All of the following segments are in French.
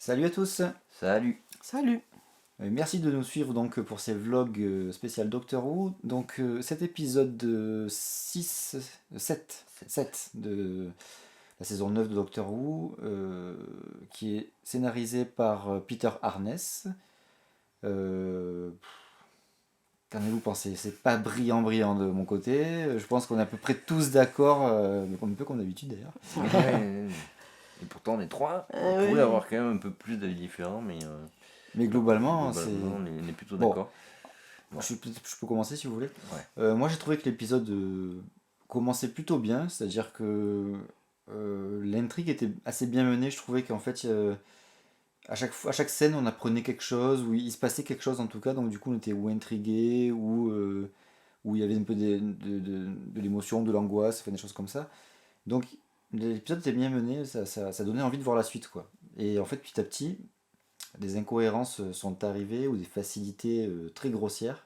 Salut à tous. Salut. Salut. Merci de nous suivre donc pour ces vlogs spécial Doctor Who. Donc cet épisode 7 de la saison 9 de Doctor Who qui est scénarisé par Peter Harness. Qu'en avez-vous pensé? C'est pas brillant de mon côté. Je pense qu'on est à peu près tous d'accord, un peu comme d'habitude d'ailleurs. Ouais, et pourtant on est trois. On pourrait oui. avoir quand même un peu plus d'avis différents, mais Mais globalement, globalement, on est plutôt Bon. d'accord. Bon. Je peux commencer si vous voulez. Ouais. Moi j'ai trouvé que l'épisode commençait plutôt bien, c'est-à-dire que l'intrigue était assez bien menée. Je trouvais qu'en fait, à chaque scène, on apprenait quelque chose, ou il se passait quelque chose en tout cas, donc du coup on était ou intrigué, ou il y avait un peu de l'émotion, de l'angoisse, enfin, des choses comme ça. Donc l'épisode était bien mené, ça donnait envie de voir la suite, quoi. Et en fait, petit à petit, des incohérences sont arrivées, ou des facilités très grossières.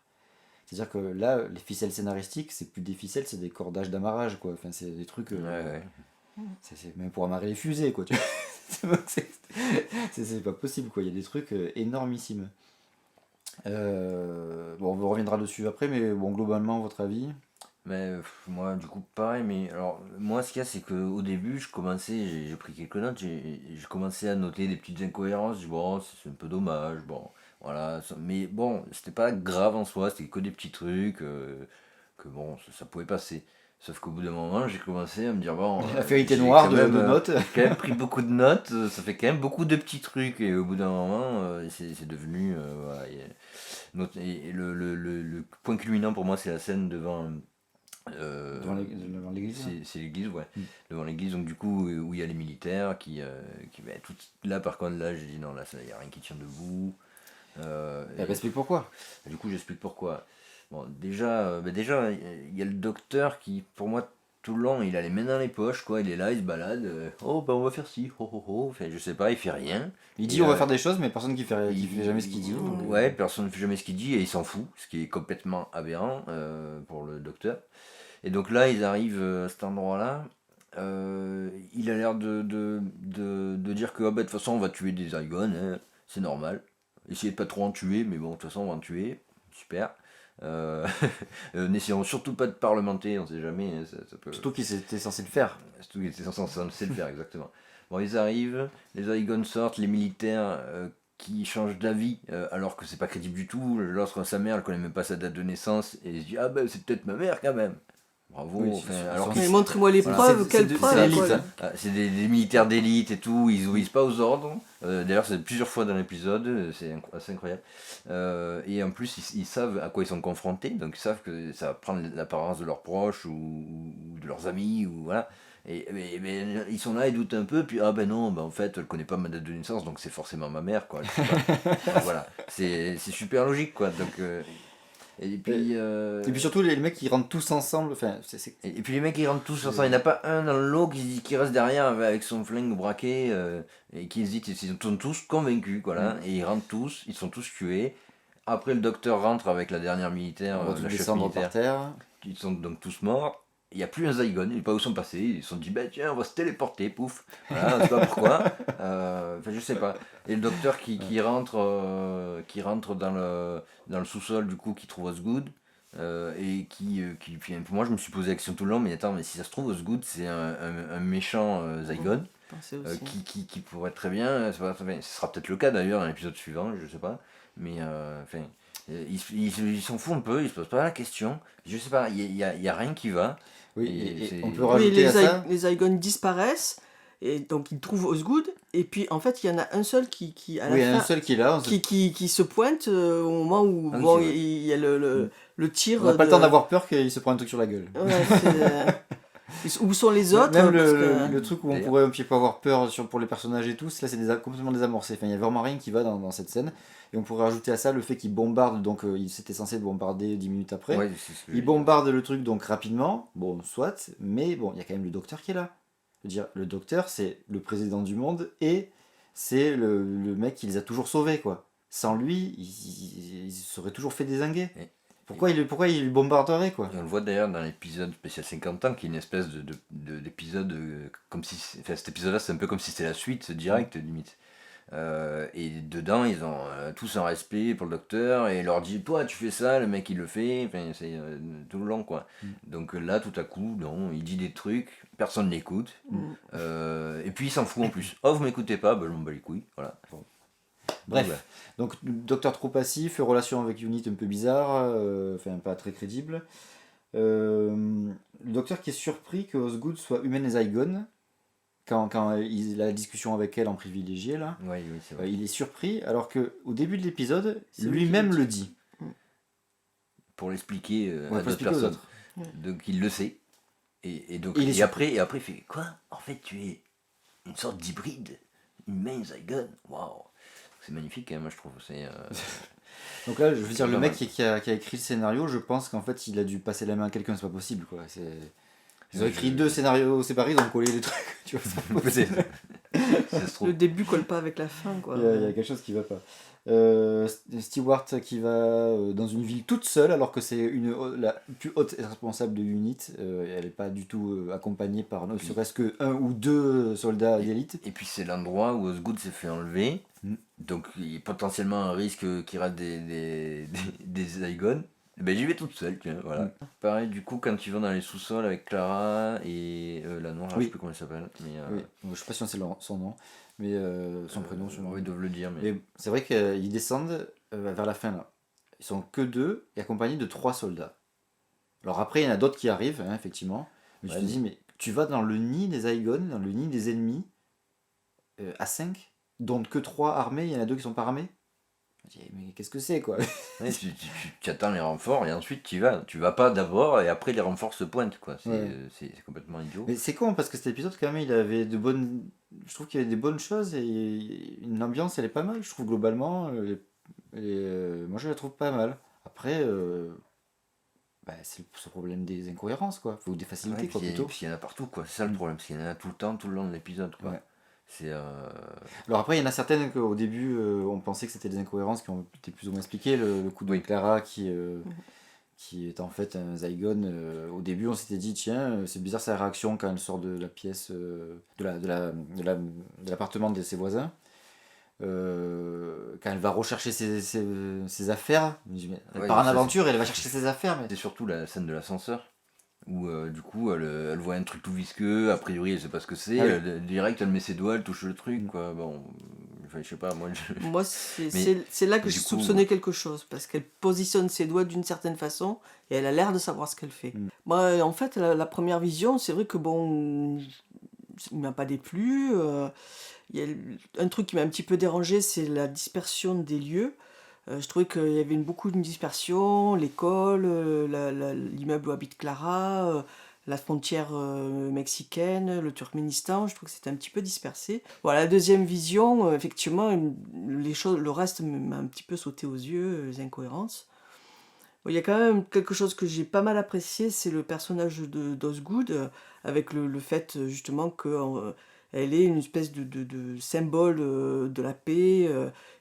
C'est-à-dire que là, les ficelles scénaristiques, c'est plus des ficelles, c'est des cordages d'amarrage, quoi. Enfin, c'est des trucs. Ouais. C'est même pour amarrer les fusées, quoi. C'est pas possible, quoi. Il y a des trucs énormissimes. Bon, on reviendra dessus après, mais bon, globalement, votre avis? Mais moi, du coup, pareil, mais alors, moi, ce qu'il y a, c'est qu'au début, j'ai pris quelques notes, j'ai commencé à noter des petites incohérences. Je dis, bon, c'est un peu dommage, bon, voilà. Mais bon, c'était pas grave en soi, c'était que des petits trucs, que bon, ça pouvait passer. Sauf qu'au bout d'un moment, j'ai commencé à me dire, bon, La vérité j'ai noire quand même, de notes. j'ai quand même pris beaucoup de notes, ça fait quand même beaucoup de petits trucs, et au bout d'un moment, c'est devenu, voilà, et le point culminant pour moi, c'est la scène devant. Devant l'église. C'est l'église, ouais. Mm. Devant l'église, donc du coup, où il y a les militaires là, par contre, là, j'ai dit non, là, il n'y a rien qui tient debout. Elle explique pourquoi. Du coup, j'explique pourquoi. Bon, déjà, il y a le docteur qui, pour moi, tout le long, il a les mains dans les poches, quoi. Il est là, il se balade. Oh, ben on va faire ci, oh, oh, oh. Enfin, je sais pas, il fait rien. Il dit Et, on va faire des choses, mais personne qui fait jamais ce qu'il dit. il- Donc, Ouais, personne ne fait jamais ce qu'il dit et il s'en fout, ce qui est complètement aberrant pour le docteur. Et donc là, ils arrivent à cet endroit-là. Il a l'air de dire que de toute façon, on va tuer des Zygons, hein, c'est normal. Essayez de pas trop en tuer, mais bon, de toute façon, on va en tuer. Super. Euh, N'essayons surtout pas de parlementer, on sait jamais. Hein, ça peut... Surtout qu'il était censé le faire. Surtout qu'il était censé le faire, exactement. Bon, ils arrivent, les Zygons sortent, les militaires qui changent d'avis, alors que c'est pas crédible du tout. Lorsque sa mère, elle connaît même pas sa date de naissance, et il se dit ah ben c'est peut-être ma mère quand même. Bravo. Oui, enfin, c'est- alors c'est- Mais montrez-moi les Voilà. preuves, C'est quelles de- preuves c'est quoi. l'élite, hein. c'est des militaires d'élite et tout, ils obéissent pas aux ordres. D'ailleurs, c'est plusieurs fois dans l'épisode, c'est assez incroyable. Et en plus, ils savent à quoi ils sont confrontés, donc ils savent que ça va prendre l'apparence de leurs proches ou de leurs amis, ou voilà. Mais ils sont là, ils doutent un peu, puis ah ben non, en fait, elle connaît pas ma date de naissance, donc c'est forcément ma mère, quoi. Je sais pas. Voilà, c'est super logique, quoi. Donc, et puis. Et puis surtout, les mecs, ils rentrent tous ensemble. Enfin, Et puis les mecs ils rentrent tous ensemble, il n'y en a pas un dans le lot qui reste derrière avec son flingue braqué et qui hésite, ils sont tous convaincus, voilà, et ils rentrent tous, ils sont tous tués. Après le docteur rentre avec la dernière militaire, on va tous la chef descendre militaire, par terre. ils sont donc tous morts. Il n'y a plus un Zygon, ils ne savent pas où sont passés, ils se sont dit bah tiens on va se téléporter, pouf, voilà, on ne sait pas pourquoi, enfin je sais pas. Et le docteur qui rentre dans le sous-sol du coup qui trouve Osgood. Et puis, moi je me suis posé la question tout le long, mais attends, mais si ça se trouve Osgood c'est un méchant Zygon Pensez aussi. qui pourrait être très bien, ce sera peut-être le cas d'ailleurs dans l'épisode suivant, je sais pas, mais enfin ils s'en foutent un peu, ils se posent pas la question, je sais pas, il y a rien qui va. Oui, Et et c'est- on peut Oui, rajouter à ça. les Zygons disparaissent, et donc ils trouvent Osgood, et puis en fait il y en a un seul à la Oui, il y en a un fin, seul qui est là. qui se pointe au moment où Ah oui, bon, c'est vrai. il y a le tir. On n'a pas le de- temps d'avoir peur qu'il se prenne un truc sur la gueule. Ouais, où sont les autres? Même parce que- le truc où on D'ailleurs. pourrait un petit peu avoir peur pour les personnages et tout, là c'est complètement désamorcé. Enfin, il n'y a vraiment rien qui va dans cette scène. Et on pourrait rajouter à ça le fait qu'il bombarde, donc il s'était censé bombarder 10 minutes après. Ouais, c'est ce que Il bombarde le truc donc rapidement, bon, soit, mais bon, il y a quand même le docteur qui est là. Je veux dire, le docteur, c'est le président du monde et c'est le mec qui les a toujours sauvés, quoi. Sans lui, ils se seraient toujours fait dézinguer. Et- Pourquoi il bombarderait, quoi? Et on le voit d'ailleurs dans l'épisode spécial 50 ans, qui est une espèce d'épisode comme si. Enfin, cet épisode-là, c'est un peu comme si c'était la suite directe, limite. Et dedans, ils ont tous un respect pour le docteur et il leur dit toi tu fais ça, le mec il le fait, enfin, c'est tout le long quoi. Donc là tout à coup, non, il dit des trucs, personne l'écoute. Et puis il s'en fout en plus. Oh vous m'écoutez pas, bah, je m'en bats les couilles, voilà. Bon. Bref, Donc, donc docteur trop passif, relation avec Unit un peu bizarre, enfin pas très crédible. Le docteur qui est surpris que Osgood soit humaine et Zygon, quand il a la discussion avec elle en privilégié là, oui, c'est vrai. il est surpris alors que au début de l'épisode, C'est lui qui lui-même le le dit. Pour l'expliquer Ouais, à pour d'autres expliquer aux personnes. autres. Donc il le sait. Donc, Et il est et après il fait quoi? En fait tu es une sorte d'hybride, humain Zygon. Waouh, c'est magnifique, hein, moi je trouve. Donc là, je veux dire, pas le mec mal. qui a écrit le scénario, je pense qu'en fait, il a dû passer la main à quelqu'un, c'est pas possible quoi. Ils ont écrit deux scénarios séparés, ils ont collé les trucs, tu vois, c'est pas possible. Ça se trouve. Le début colle pas avec la fin, quoi. Il y a quelque chose qui va pas. Stewart qui va dans une ville toute seule alors que c'est la plus haute responsable de Unit. Elle n'est pas du tout accompagnée par ne serait-ce que un ou deux soldats d'élite. Et puis c'est l'endroit où Osgood s'est fait enlever. Mm. Donc il y a potentiellement un risque qu'il rate des Zygones. Ben j'y vais toute seule, tiens, voilà. Pareil, du coup, quand tu vas dans les sous-sols avec Clara et la noire, je Oui. sais plus comment elle s'appelle. Mais, Oui. Je sais pas si on sait son nom, mais son prénom sûrement. ils doivent le dire. Mais... Mais c'est vrai qu'ils descendent vers la fin là. Ils sont que deux et accompagnés de 3 soldats. Alors après, il y en a d'autres qui arrivent, hein, effectivement. Mais Ouais, tu te dis, mais tu vas dans le nid des Zygones, dans le nid des ennemis, à 5, dont que 3 armés, il y en a 2 qui sont pas armés. Je dis, mais qu'est-ce que c'est quoi? Ouais, tu attends les renforts et ensuite tu y vas. Tu vas pas d'abord et après les renforts se pointent, quoi. Ouais. C'est complètement idiot. Mais c'est con parce que cet épisode, quand même, il avait de bonnes. Je trouve qu'il y avait des bonnes choses et une ambiance, elle est pas mal, je trouve, globalement. Moi, je la trouve pas mal. Après, c'est ce problème des incohérences, quoi. Ou des facilités, Ouais, quoi, puis plutôt. il y en a partout, quoi. C'est ça le problème, parce qu'il y en a tout le temps, tout le long de l'épisode, quoi. Ouais. C'est. Alors après, il y en a certaines qu'au début, on pensait que c'était des incohérences qui ont été plus ou moins expliquées. Le coup de Clara qui est en fait un Zygon. Au début, on s'était dit, tiens, c'est bizarre sa réaction quand elle sort de la pièce, de l'appartement de ses voisins. Quand elle va rechercher ses affaires, je me dis, mais elle Ouais, part en ça, aventure et elle va chercher ses affaires. Mais... c'est surtout la scène de l'ascenseur. Où du coup elle voit un truc tout visqueux, a priori elle sait pas ce que c'est, Ah oui. direct elle met ses doigts, elle touche le truc, quoi. Bon, enfin, je sais pas, moi Moi, c'est là que du j'ai coup, soupçonné quelque chose, parce qu'elle positionne ses doigts d'une certaine façon, et elle a l'air de savoir ce qu'elle fait. Moi, en fait, la première vision, c'est vrai que bon, il m'a pas déplu. Il y a un truc qui m'a un petit peu dérangé, c'est la dispersion des lieux. Je trouvais qu'il y avait beaucoup de dispersion, l'école, l'immeuble où habite Clara, la frontière mexicaine, le Turkménistan, je trouve que c'était un petit peu dispersé. Voilà, la deuxième vision, effectivement, le reste m'a un petit peu sauté aux yeux, les incohérences. Bon, il y a quand même quelque chose que j'ai pas mal apprécié, c'est le personnage d'Osgood, avec le fait justement que elle est une espèce de symbole de la paix,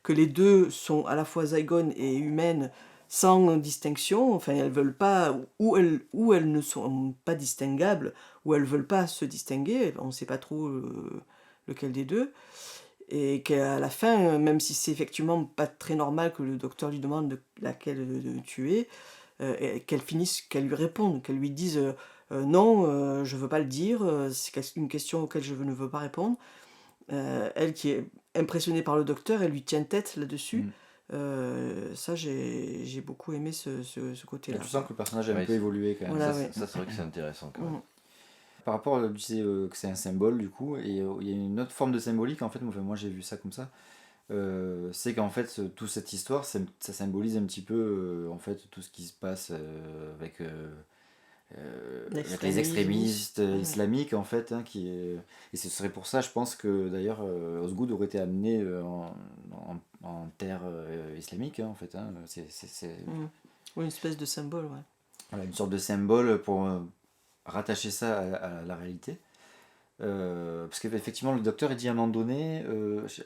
que les deux sont à la fois Zygon et humaines sans distinction, enfin elles veulent pas, ou elles ne sont pas distinguables, ou elles veulent pas se distinguer, on ne sait pas trop lequel des deux, et qu'à la fin, même si c'est effectivement pas très normal que le docteur lui demande laquelle tuer, qu'elle lui réponde, qu'elle lui dise non, je veux pas le dire, c'est une question auquel je ne veux pas répondre. Elle qui est impressionnée par le docteur, elle lui tient tête là-dessus. Ça, j'ai beaucoup aimé ce côté-là. Tu sens que le personnage a un Ouais, peu évolué quand même. Voilà, ça c'est vrai que c'est intéressant quand même. Par rapport, tu sais que c'est un symbole du coup, et il y a une autre forme de symbolique en fait, moi j'ai vu ça comme ça. C'est qu'en fait toute cette histoire ça symbolise un petit peu en fait tout ce qui se passe avec les extrémistes islamiques en fait, hein, et ce serait pour ça je pense que d'ailleurs Osgood aurait été amené en terre islamique, hein, en fait, hein. Oui, une espèce de symbole, ouais. Voilà, une sorte de symbole pour rattacher ça à la réalité. Parce qu'effectivement, le docteur il dit à un moment donné,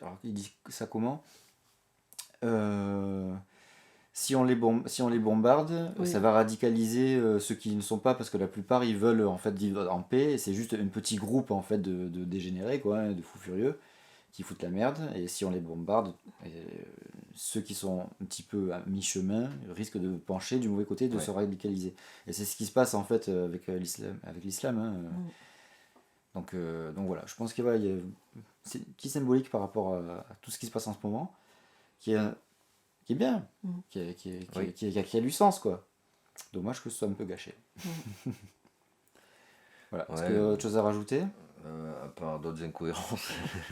alors il dit ça comment, si on les bombarde, Oui. ça va radicaliser ceux qui ne sont pas, parce que la plupart ils veulent en fait vivre en paix, et c'est juste un petit groupe en fait de dégénérés, quoi, hein, de fous furieux, qui foutent la merde, et si on les bombarde, ceux qui sont un petit peu à mi-chemin risquent de pencher du mauvais côté, de se radicaliser. Et c'est ce qui se passe en fait avec l'islam. Hein. Donc voilà, je pense que voilà, c'est un petit symbolique par rapport à tout ce qui se passe en ce moment, qui est bien, qui a du sens, quoi. Dommage que ce soit un peu gâché. Voilà. Est-ce que autre chose à rajouter? À part d'autres incohérences.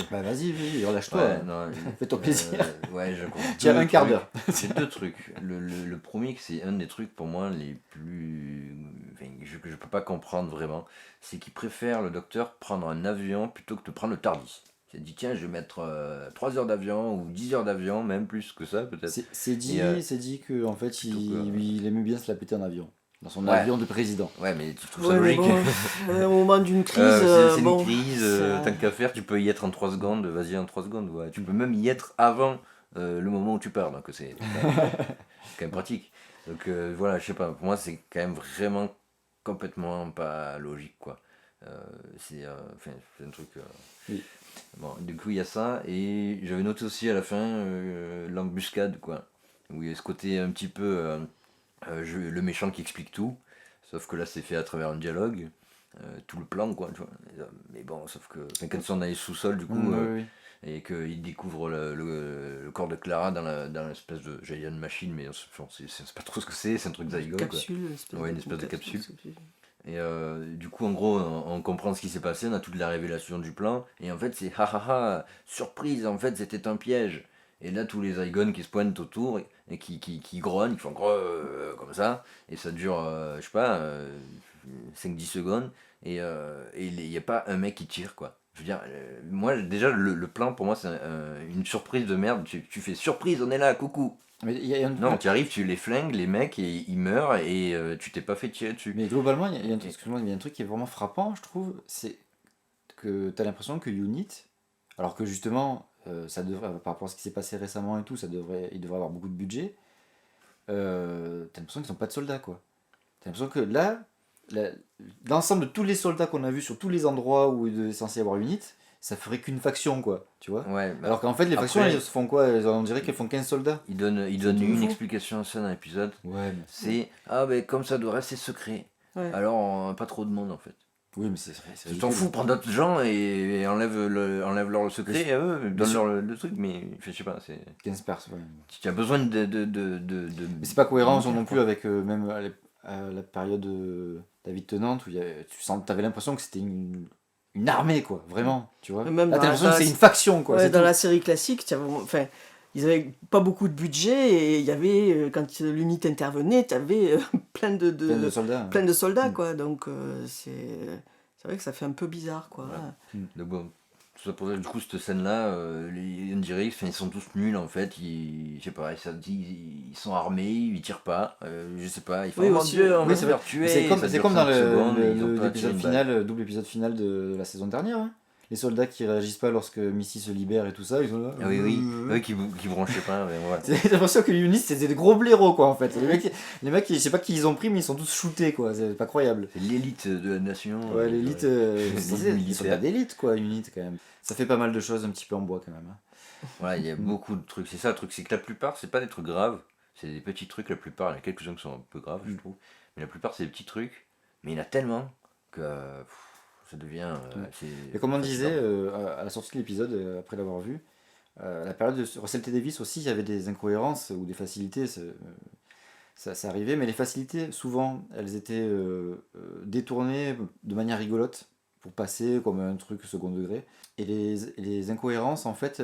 Bah vas-y, relâche-toi. Ouais, non, Fais-toi plaisir. Ouais, je comprends. Tu as un quart d'heure. C'est deux trucs. Le premier, c'est un des trucs pour moi les plus. Enfin, que je peux pas comprendre vraiment. C'est qu'il préfère le docteur prendre un avion plutôt que de prendre le Tardis. Il s'est dit, tiens, je vais mettre 3 heures d'avion ou 10 heures d'avion, même plus que ça peut-être. C'est dit que en fait il aimait bien se la péter en avion. Dans son Ouais. avion de président. Ouais, mais tu trouves ça logique. Au moment d'une crise, c'est bon, une crise, tant qu'à faire, tu peux y être en 3 secondes, vas-y en 3 secondes. Ouais. Tu peux même y être avant le moment où tu pars, donc c'est quand même pratique. Donc voilà, je sais pas, pour moi c'est quand même vraiment complètement pas logique, quoi. C'est un truc... Oui. Bon, du coup il y a ça, et j'avais noté aussi à la fin l'embuscade, quoi. Où il y a ce côté un petit peu... le méchant qui explique tout, sauf que là c'est fait à travers un dialogue, tout le plan, quoi, tu vois. Mais bon, sauf que quand ils sont dans les sous-sols, du coup, Oui. et qu'ils découvrent le corps de Clara dans l'espèce de, j'allais dire une machine, mais c'est pas trop ce que c'est un truc Zygon, capsule, quoi. Une espèce de capsule. Et du coup, en gros, on comprend ce qui s'est passé, on a toute la révélation du plan, et en fait, c'est surprise, en fait, c'était un piège. Et là, tous les Zygon qui se pointent autour et qui grognent, qui font comme ça, et ça dure, je sais pas, 5-10 secondes, et il n'y a pas un mec qui tire, quoi. Je veux dire, moi, déjà, le plan, pour moi, c'est une surprise de merde. Tu fais surprise, on est là, coucou. Mais Non, tu arrives, tu les flingues, les mecs, et ils meurent, et tu t'es pas fait tirer dessus. Mais globalement, il y a un truc qui est vraiment frappant, je trouve, c'est que tu as l'impression que Unit, alors que justement, ça devrait, par rapport à ce qui s'est passé récemment et tout, il devrait avoir beaucoup de budget, t'as l'impression qu'ils n'ont pas de soldats, quoi. T'as l'impression que là, l'ensemble de tous les soldats qu'on a vus sur tous les endroits où il est censé y avoir Unit, ça ferait qu'une faction, quoi, tu vois. Ouais, Alors qu'en fait, les factions, elles se font quoi? On dirait qu'elles font 15 soldats. Il donne une explication à ça dans l'épisode. Ouais, c'est comme ça doit rester secret. Ouais. Alors, pas trop de monde en fait. oui, mais c'est Tu t'en fous, prends d'autres gens et enlève leur le secret à eux, donne-leur le truc, mais je sais pas, c'est. 15 personnes, ouais. Tu as besoin de. Mais c'est pas cohérent non plus avec même à la période David Tennant où t'avais l'impression que c'était une armée, quoi, vraiment, tu vois. Même Là, dans t'as l'impression que la- c'est une faction, quoi. Ouais, c'est dans tout. la série classique, enfin, ils avaient pas beaucoup de budget et il y avait, quand l'unité intervenait, tu avais plein de Plein de soldats. plein de soldats, Mm. quoi. Donc c'est vrai que ça fait un peu bizarre, quoi. Voilà. Donc bon, tout ça pour dire, du coup, cette scène-là, on dirait qu'ils sont tous nuls en fait. Je sais pas, ils sont armés, ils tirent pas. Je sais pas, il faut Oui, mon aussi, Dieu, on Oui, va c'est se vrai. faire tuer. C'est ça comme dure dans 5 secondes, ils ont pas l'épisode tiré une balle. final, double épisode final de la saison dernière. Hein. Les soldats qui réagissent pas lorsque Missy se libère et tout ça, ils sont là. Ah oui, qui branchaient pas, mais voilà. J'ai l'impression que Unis, c'était des gros blaireaux, quoi, en fait. Les mecs, je sais pas qui ils ont pris, mais ils sont tous shootés, quoi. C'est pas croyable. C'est l'élite de la nation. Ouais, l'élite, c'est des militaire. soldats d'élite, quoi, Unit, quand même. Ça fait pas mal de choses un petit peu en bois, quand même. Hein. Voilà, il y a beaucoup de trucs. C'est ça le truc, c'est que la plupart, c'est pas des trucs graves. C'est des petits trucs, la plupart. Il y en a quelques-uns qui sont un peu graves, je trouve. Mais la plupart, c'est des petits trucs. Mais il y en a tellement que ça devient. Et comme on disait fascinant. à la sortie de l'épisode, après l'avoir vu, la période de Russell T. Davis aussi, il y avait des incohérences ou des facilités. Ça arrivait, mais les facilités, souvent, elles étaient détournées de manière rigolote pour passer comme un truc second degré. Et les incohérences, en fait,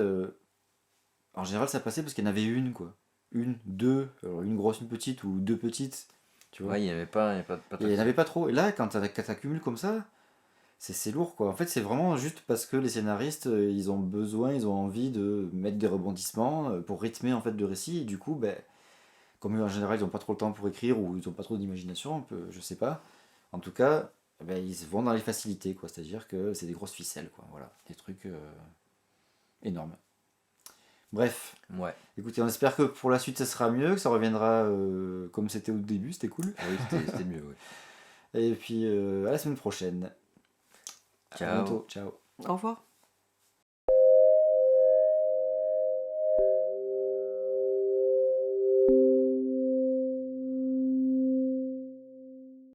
en général, ça passait parce qu'il y en avait une, quoi. Une, deux, alors une grosse, une petite, ou deux petites, tu vois. Ouais, il n'y avait pas. Et il n'y en avait pas trop. Et là, quand t'accumules comme ça, c'est lourd, quoi. En fait, c'est vraiment juste parce que les scénaristes, ils ont besoin, ils ont envie de mettre des rebondissements pour rythmer, en fait, le récit. Et du coup, ben, comme en général, ils n'ont pas trop le temps pour écrire ou ils n'ont pas trop d'imagination, je sais pas. En tout cas, ben, ils vont dans les facilités, quoi. C'est-à-dire que c'est des grosses ficelles, quoi. Voilà, des trucs énormes. Bref, Ouais, écoutez, on espère que pour la suite, ça sera mieux, que ça reviendra comme c'était au début, c'était cool. oui, c'était mieux. Ouais. Et puis, à la semaine prochaine. À Ciao. bientôt, ciao. Au revoir.